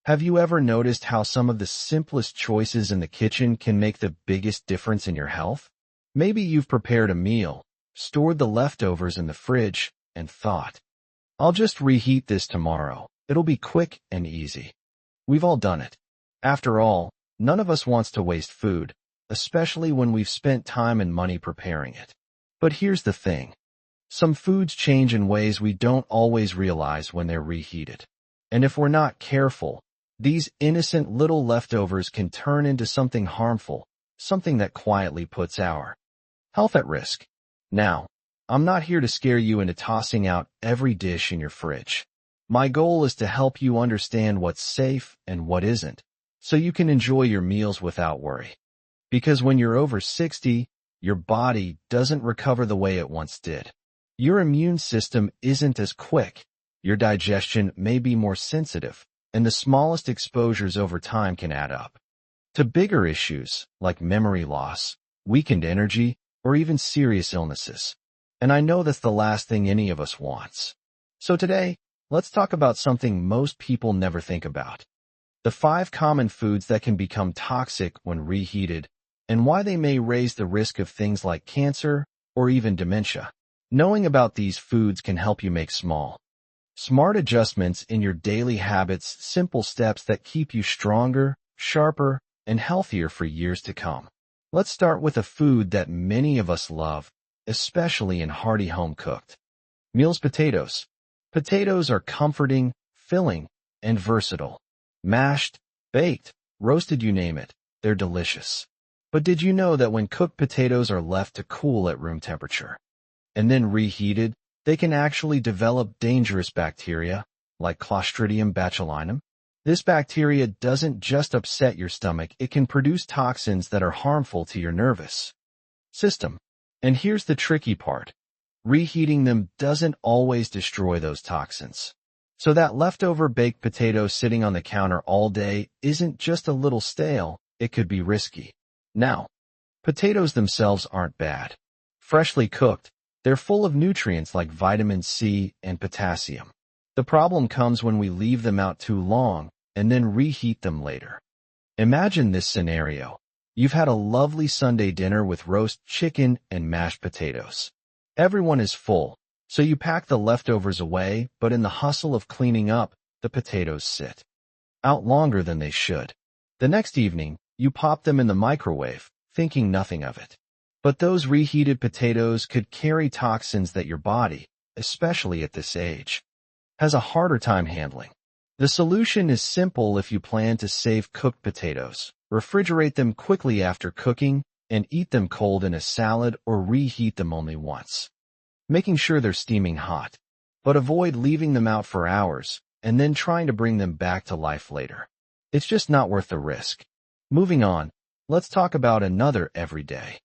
Have you ever noticed how some of the simplest choices in the kitchen can make the biggest difference in your health? Maybe you've prepared a meal, stored the leftovers in the fridge, and thought, I'll just reheat this tomorrow. It'll be quick and easy. We've all done it. After all, none of us wants to waste food, especially when we've spent time and money preparing it. But here's the thing. Some foods change in ways we don't always realize when they're reheated. And if we're not careful, these innocent little leftovers can turn into something harmful, something that quietly puts our health at risk. Now, I'm not here to scare you into tossing out every dish in your fridge. My goal is to help you understand what's safe and what isn't, so you can enjoy your meals without worry. Because when you're over 60, your body doesn't recover the way it once did. Your immune system isn't as quick, your digestion may be more sensitive, and the smallest exposures over time can add up to bigger issues like memory loss, weakened energy, or even serious illnesses. And I know that's the last thing any of us wants. So today, let's talk about something most people never think about. The 5 common foods that can become toxic when reheated, and why they may raise the risk of things like cancer or even dementia. Knowing about these foods can help you make smart adjustments in your daily habits, simple steps that keep you stronger, sharper, and healthier for years to come. Let's start with a food that many of us love, especially in hearty home-cooked meals: potatoes. Potatoes are comforting, filling, and versatile. Mashed, baked, roasted, you name it, they're delicious. But did you know that when cooked potatoes are left to cool at room temperature and then reheated, they can actually develop dangerous bacteria, like Clostridium botulinum? This bacteria doesn't just upset your stomach, it can produce toxins that are harmful to your nervous system. And here's the tricky part. Reheating them doesn't always destroy those toxins. So that leftover baked potato sitting on the counter all day isn't just a little stale, it could be risky. Now, potatoes themselves aren't bad. Freshly cooked, they're full of nutrients like vitamin C and potassium. The problem comes when we leave them out too long and then reheat them later. Imagine this scenario. You've had a lovely Sunday dinner with roast chicken and mashed potatoes. Everyone is full, so you pack the leftovers away, but in the hustle of cleaning up, the potatoes sit out longer than they should. The next evening, you pop them in the microwave, thinking nothing of it. But those reheated potatoes could carry toxins that your body, especially at this age, has a harder time handling. The solution is simple if you plan to save cooked potatoes. Refrigerate them quickly after cooking and eat them cold in a salad or reheat them only once, making sure they're steaming hot. But avoid leaving them out for hours and then trying to bring them back to life later. It's just not worth the risk. Moving on, let's talk about another everyday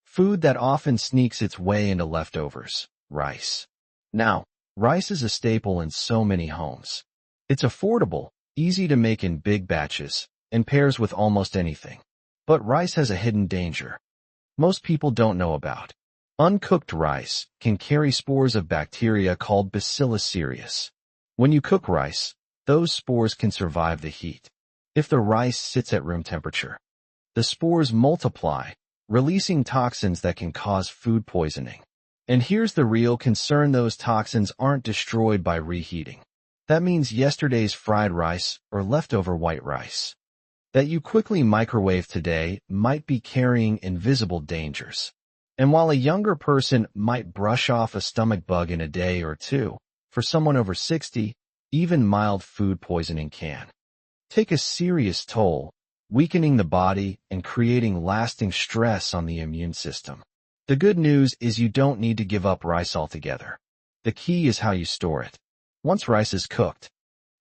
food that often sneaks its way into leftovers: rice. Now, rice is a staple in so many homes. It's affordable, easy to make in big batches, and pairs with almost anything. But rice has a hidden danger most people don't know about. Uncooked rice can carry spores of bacteria called Bacillus cereus. When you cook rice, those spores can survive the heat. If the rice sits at room temperature, the spores multiply, releasing toxins that can cause food poisoning. And here's the real concern: those toxins aren't destroyed by reheating. That means yesterday's fried rice or leftover white rice that you quickly microwave today might be carrying invisible dangers. And while a younger person might brush off a stomach bug in a day or two, for someone over 60, even mild food poisoning can take a serious toll, weakening the body and creating lasting stress on the immune system. The good news is you don't need to give up rice altogether. The key is how you store it. Once rice is cooked,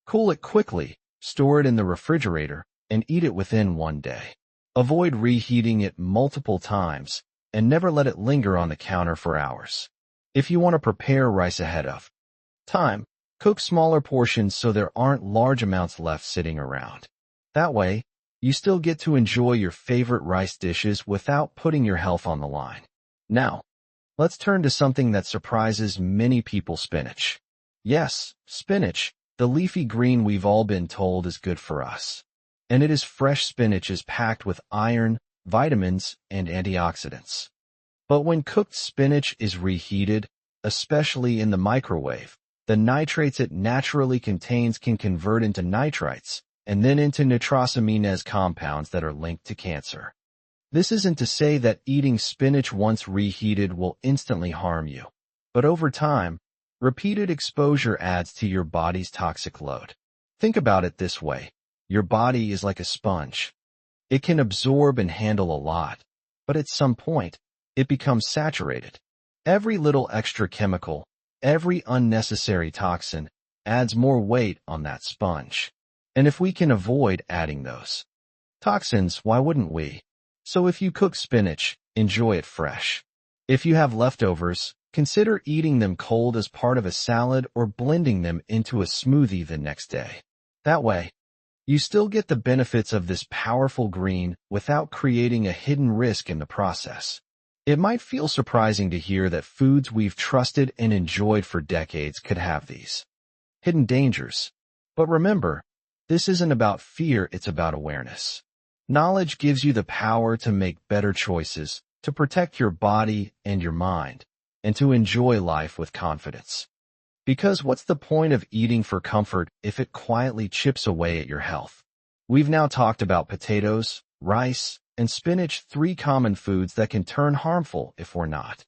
cool it quickly, store it in the refrigerator, and eat it within 1 day. Avoid reheating it multiple times, and never let it linger on the counter for hours. If you want to prepare rice ahead of time, cook smaller portions so there aren't large amounts left sitting around. That way, you still get to enjoy your favorite rice dishes without putting your health on the line. Now, let's turn to something that surprises many people: spinach. Yes, spinach, the leafy green we've all been told is good for us. And it is fresh spinach is packed with iron, vitamins, and antioxidants. But when cooked spinach is reheated, especially in the microwave, the nitrates it naturally contains can convert into nitrites, and then into nitrosamines compounds that are linked to cancer. This isn't to say that eating spinach once reheated will instantly harm you, but over time, repeated exposure adds to your body's toxic load. Think about it this way. Your body is like a sponge. It can absorb and handle a lot, but at some point, it becomes saturated. Every little extra chemical, every unnecessary toxin adds more weight on that sponge. And if we can avoid adding those toxins, why wouldn't we? So if you cook spinach, enjoy it fresh. If you have leftovers, consider eating them cold as part of a salad or blending them into a smoothie the next day. That way, you still get the benefits of this powerful green without creating a hidden risk in the process. It might feel surprising to hear that foods we've trusted and enjoyed for decades could have these hidden dangers. But remember, this isn't about fear, it's about awareness. Knowledge gives you the power to make better choices, to protect your body and your mind, and to enjoy life with confidence. Because what's the point of eating for comfort if it quietly chips away at your health? We've now talked about potatoes, rice, and spinach, three common foods that can turn harmful if we're not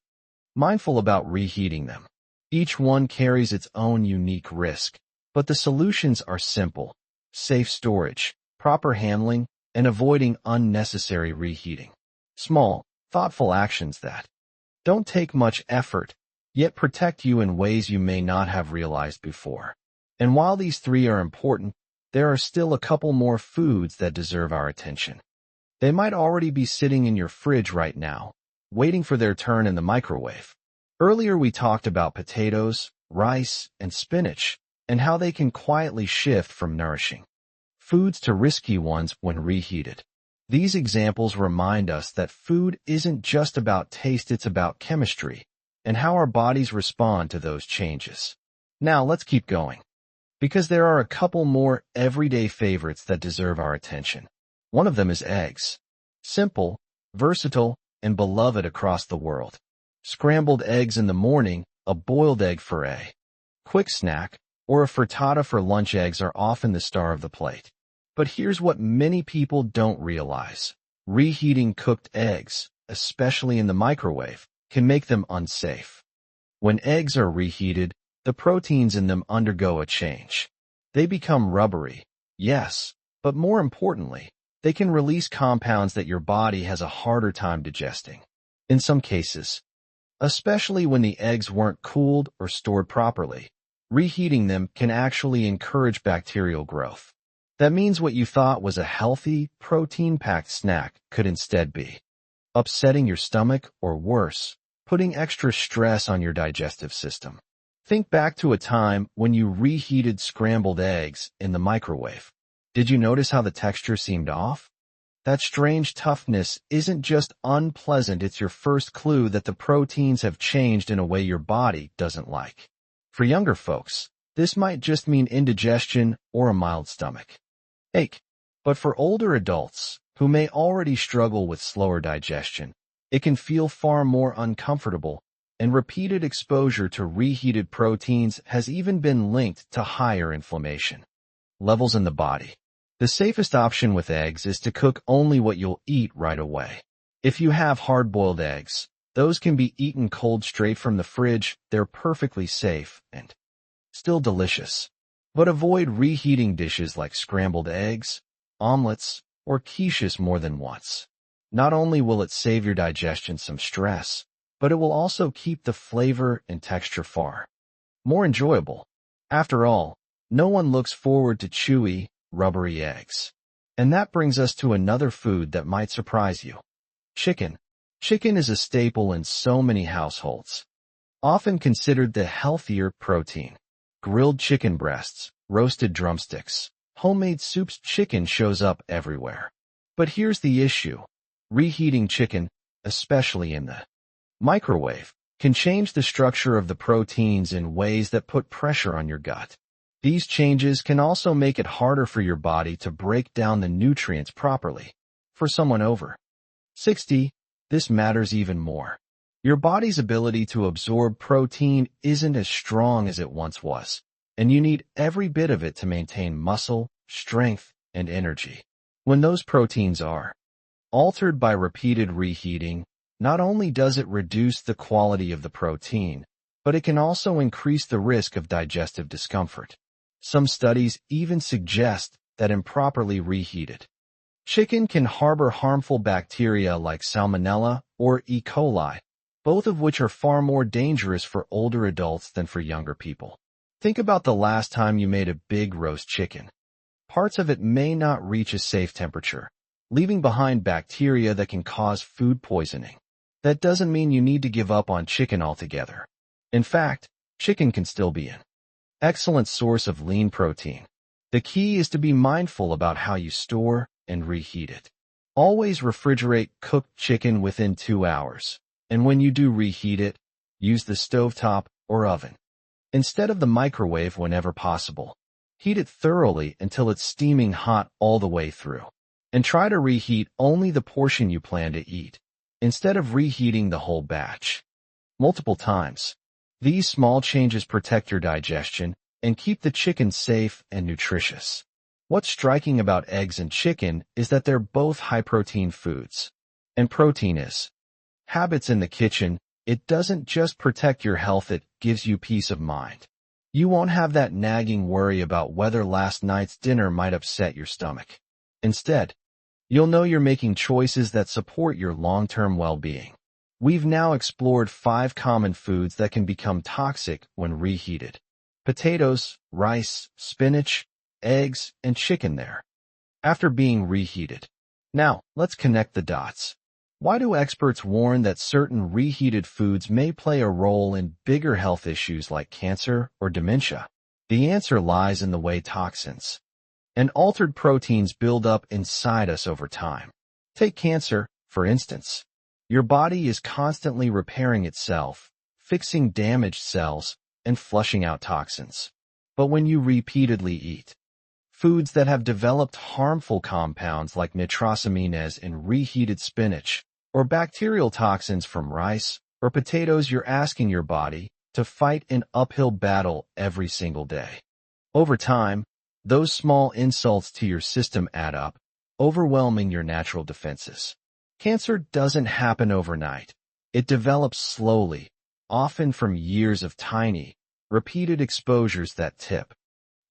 mindful about reheating them. Each one carries its own unique risk, but the solutions are simple: safe storage, proper handling, and avoiding unnecessary reheating. Small, thoughtful actions that don't take much effort, yet protect you in ways you may not have realized before. And while these three are important, there are still a couple more foods that deserve our attention. They might already be sitting in your fridge right now, waiting for their turn in the microwave. Earlier we talked about potatoes, rice, and spinach, and how they can quietly shift from nourishing foods to risky ones when reheated. These examples remind us that food isn't just about taste, it's about chemistry, and how our bodies respond to those changes. Now let's keep going, because there are a couple more everyday favorites that deserve our attention. One of them is eggs. Simple, versatile, and beloved across the world. Scrambled eggs in the morning, a boiled egg for a quick snack, or a frittata for lunch. Eggs are often the star of the plate. But here's what many people don't realize. Reheating cooked eggs, especially in the microwave, can make them unsafe. When eggs are reheated, the proteins in them undergo a change. They become rubbery, yes, but more importantly, they can release compounds that your body has a harder time digesting. In some cases, especially when the eggs weren't cooled or stored properly, reheating them can actually encourage bacterial growth. That means what you thought was a healthy, protein-packed snack could instead be upsetting your stomach, or worse, putting extra stress on your digestive system. Think back to a time when you reheated scrambled eggs in the microwave. Did you notice how the texture seemed off? That strange toughness isn't just unpleasant, it's your first clue that the proteins have changed in a way your body doesn't like. For younger folks, this might just mean indigestion or a mild stomach ache. But for older adults, who may already struggle with slower digestion, it can feel far more uncomfortable, and repeated exposure to reheated proteins has even been linked to higher inflammation levels in the body. The safest option with eggs is to cook only what you'll eat right away. If you have hard-boiled eggs, those can be eaten cold straight from the fridge. They're perfectly safe and still delicious. But avoid reheating dishes like scrambled eggs, omelets, or quiches more than once. Not only will it save your digestion some stress, but it will also keep the flavor and texture far more enjoyable. After all, no one looks forward to chewy, rubbery eggs. And that brings us to another food that might surprise you. Chicken. Chicken is a staple in so many households, often considered the healthier protein. Grilled chicken breasts, roasted drumsticks, homemade soups, chicken shows up everywhere. But here's the issue. Reheating chicken, especially in the microwave, can change the structure of the proteins in ways that put pressure on your gut. These changes can also make it harder for your body to break down the nutrients properly. For someone over 60, this matters even more. Your body's ability to absorb protein isn't as strong as it once was, and you need every bit of it to maintain muscle, strength, and energy. When those proteins are altered by repeated reheating, not only does it reduce the quality of the protein, but it can also increase the risk of digestive discomfort. Some studies even suggest that improperly reheated chicken can harbor harmful bacteria like Salmonella or E. coli, both of which are far more dangerous for older adults than for younger people. Think about the last time you made a big roast chicken. Parts of it may not reach a safe temperature, leaving behind bacteria that can cause food poisoning. That doesn't mean you need to give up on chicken altogether. In fact, chicken can still be an excellent source of lean protein. The key is to be mindful about how you store and reheat it. Always refrigerate cooked chicken within 2 hours, and when you do reheat it, use the stovetop or oven instead of the microwave whenever possible. Heat it thoroughly until it's steaming hot all the way through, and try to reheat only the portion you plan to eat, instead of reheating the whole batch multiple times. These small changes protect your digestion and keep the chicken safe and nutritious. What's striking about eggs and chicken is that they're both high-protein foods. And protein is habits in the kitchen. It doesn't just protect your health, it gives you peace of mind. You won't have that nagging worry about whether last night's dinner might upset your stomach. Instead, you'll know you're making choices that support your long-term well-being. We've now explored 5 common foods that can become toxic when reheated. Potatoes, rice, spinach, eggs, and chicken there, after being reheated. Now, let's connect the dots. Why do experts warn that certain reheated foods may play a role in bigger health issues like cancer or dementia? The answer lies in the way toxins and altered proteins build up inside us over time. Take cancer, for instance. Your body is constantly repairing itself, fixing damaged cells, and flushing out toxins. But when you repeatedly eat foods that have developed harmful compounds like nitrosamines in reheated spinach, or bacterial toxins from rice or potatoes, you're asking your body to fight an uphill battle every single day. Over time, those small insults to your system add up, overwhelming your natural defenses. Cancer doesn't happen overnight. It develops slowly, often from years of tiny, repeated exposures that tip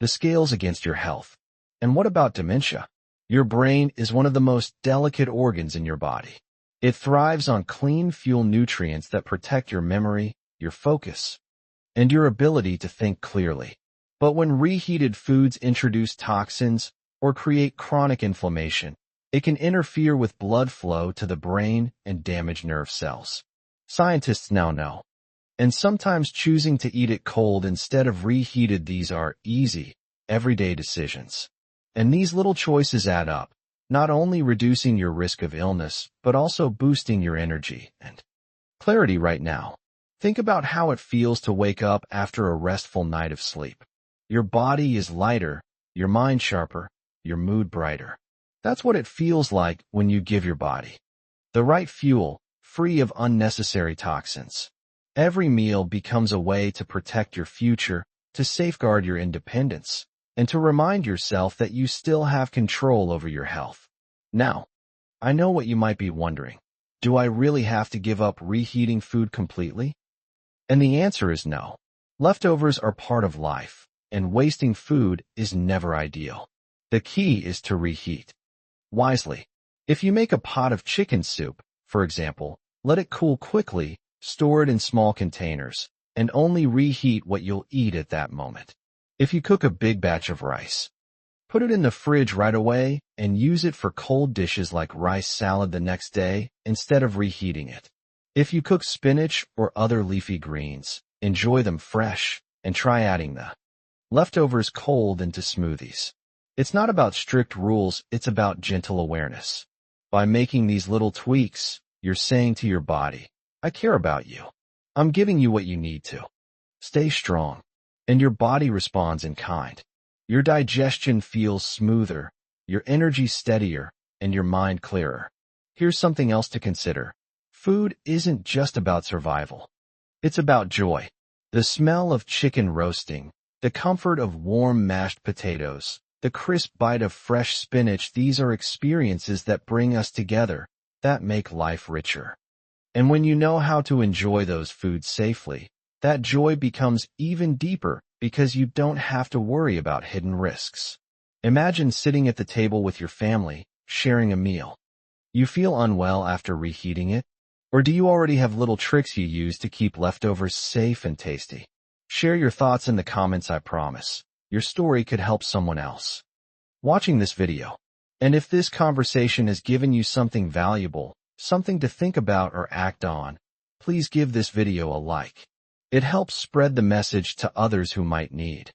the scales against your health. And what about dementia? Your brain is one of the most delicate organs in your body. It thrives on clean fuel nutrients that protect your memory, your focus, and your ability to think clearly. But when reheated foods introduce toxins or create chronic inflammation, it can interfere with blood flow to the brain and damage nerve cells. Scientists now know. And sometimes choosing to eat it cold instead of reheated, these are easy, everyday decisions. And these little choices add up, not only reducing your risk of illness, but also boosting your energy and clarity right now. Think about how it feels to wake up after a restful night of sleep. Your body is lighter, your mind sharper, your mood brighter. That's what it feels like when you give your body the right fuel, free of unnecessary toxins. Every meal becomes a way to protect your future, to safeguard your independence, and to remind yourself that you still have control over your health. Now, I know what you might be wondering. Do I really have to give up reheating food completely? And the answer is no. Leftovers are part of life, and wasting food is never ideal. The key is to reheat wisely. If you make a pot of chicken soup, for example, let it cool quickly, store it in small containers, and only reheat what you'll eat at that moment. If you cook a big batch of rice, put it in the fridge right away and use it for cold dishes like rice salad the next day instead of reheating it. If you cook spinach or other leafy greens, enjoy them fresh and try adding the leftovers cold into smoothies. It's not about strict rules, it's about gentle awareness. By making these little tweaks, you're saying to your body, I care about you. I'm giving you what you need to stay strong. and your body responds in kind. Your digestion feels smoother, your energy steadier, and your mind clearer. Here's something else to consider. Food isn't just about survival. It's about joy. The smell of chicken roasting, the comfort of warm mashed potatoes, the crisp bite of fresh spinach, these are experiences that bring us together, that make life richer. And when you know how to enjoy those foods safely, that joy becomes even deeper because you don't have to worry about hidden risks. Imagine sitting at the table with your family, sharing a meal. You feel unwell after reheating it? Or do you already have little tricks you use to keep leftovers safe and tasty? Share your thoughts in the comments, I promise. Your story could help someone else watching this video. And if this conversation has given you something valuable, something to think about or act on, please give this video a like. It helps spread the message to others who might need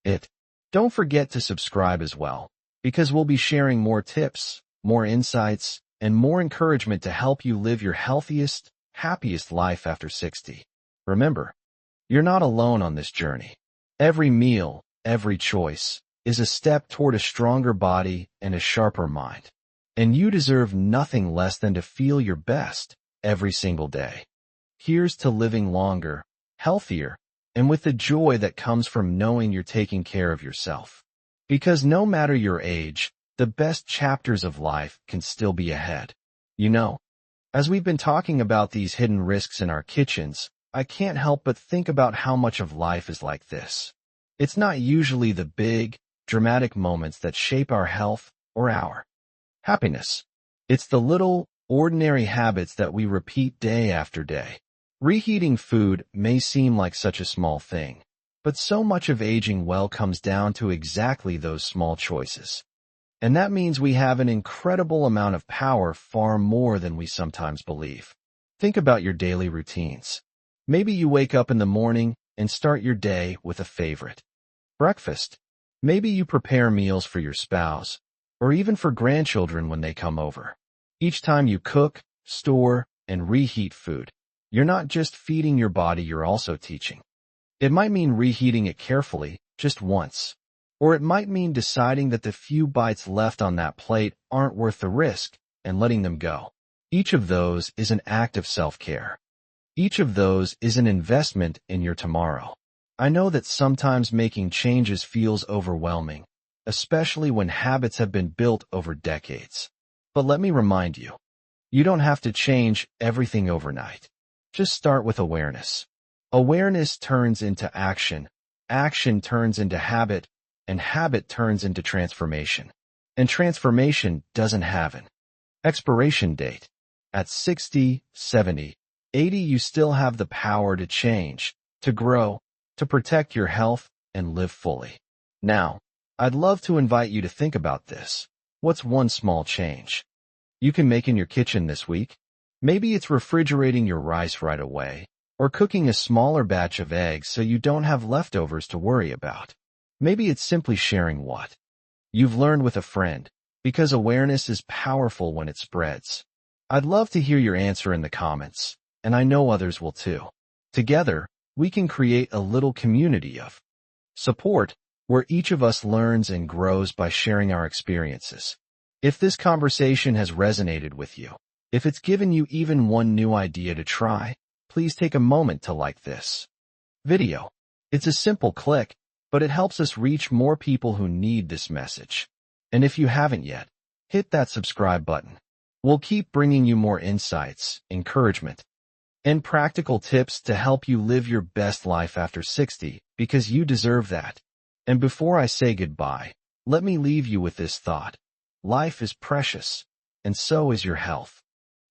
it. Don't forget to subscribe as well, because we'll be sharing more tips, more insights, and more encouragement to help you live your healthiest, happiest life after 60. Remember, you're not alone on this journey. Every meal, every choice, is a step toward a stronger body and a sharper mind. And you deserve nothing less than to feel your best every single day. Here's to living longer, healthier, and with the joy that comes from knowing you're taking care of yourself. Because no matter your age, the best chapters of life can still be ahead. You know, as we've been talking about these hidden risks in our kitchens, I can't help but think about how much of life is like this. It's not usually the big, dramatic moments that shape our health or our happiness. It's the little, ordinary habits that we repeat day after day. Reheating food may seem like such a small thing, but so much of aging well comes down to exactly those small choices. And that means we have an incredible amount of power, far more than we sometimes believe. Think about your daily routines. Maybe you wake up in the morning and start your day with a favorite breakfast. Maybe you prepare meals for your spouse, or even for grandchildren when they come over. Each time you cook, store, and reheat food, you're not just feeding your body, you're also teaching. It might mean reheating it carefully, just once. Or it might mean deciding that the few bites left on that plate aren't worth the risk and letting them go. Each of those is an act of self-care. Each of those is an investment in your tomorrow. I know that sometimes making changes feels overwhelming, especially when habits have been built over decades. But let me remind you, you don't have to change everything overnight. Just start with awareness. Awareness turns into action, action turns into habit, and habit turns into transformation. And transformation doesn't have an expiration date. At 60, 70, 80, you still have the power to change, to grow, to protect your health, and live fully. Now, I'd love to invite you to think about this. What's one small change you can make in your kitchen this week? Maybe it's refrigerating your rice right away, or cooking a smaller batch of eggs so you don't have leftovers to worry about. Maybe it's simply sharing what you've learned with a friend, because awareness is powerful when it spreads. I'd love to hear your answer in the comments, and I know others will too. Together, we can create a little community of support where each of us learns and grows by sharing our experiences. If this conversation has resonated with you, if it's given you even one new idea to try, please take a moment to like this video. It's a simple click, but it helps us reach more people who need this message. And if you haven't yet, hit that subscribe button. We'll keep bringing you more insights, encouragement, and practical tips to help you live your best life after 60, because you deserve that. And before I say goodbye, let me leave you with this thought. Life is precious, and so is your health.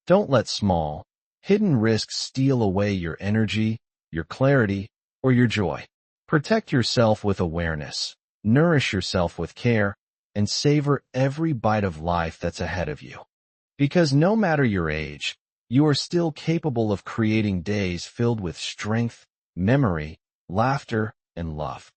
Don't let small, hidden risks steal away your energy, your clarity, or your joy. Protect yourself with awareness, nourish yourself with care, and savor every bite of life that's ahead of you. Because no matter your age, you are still capable of creating days filled with strength, memory, laughter, and love.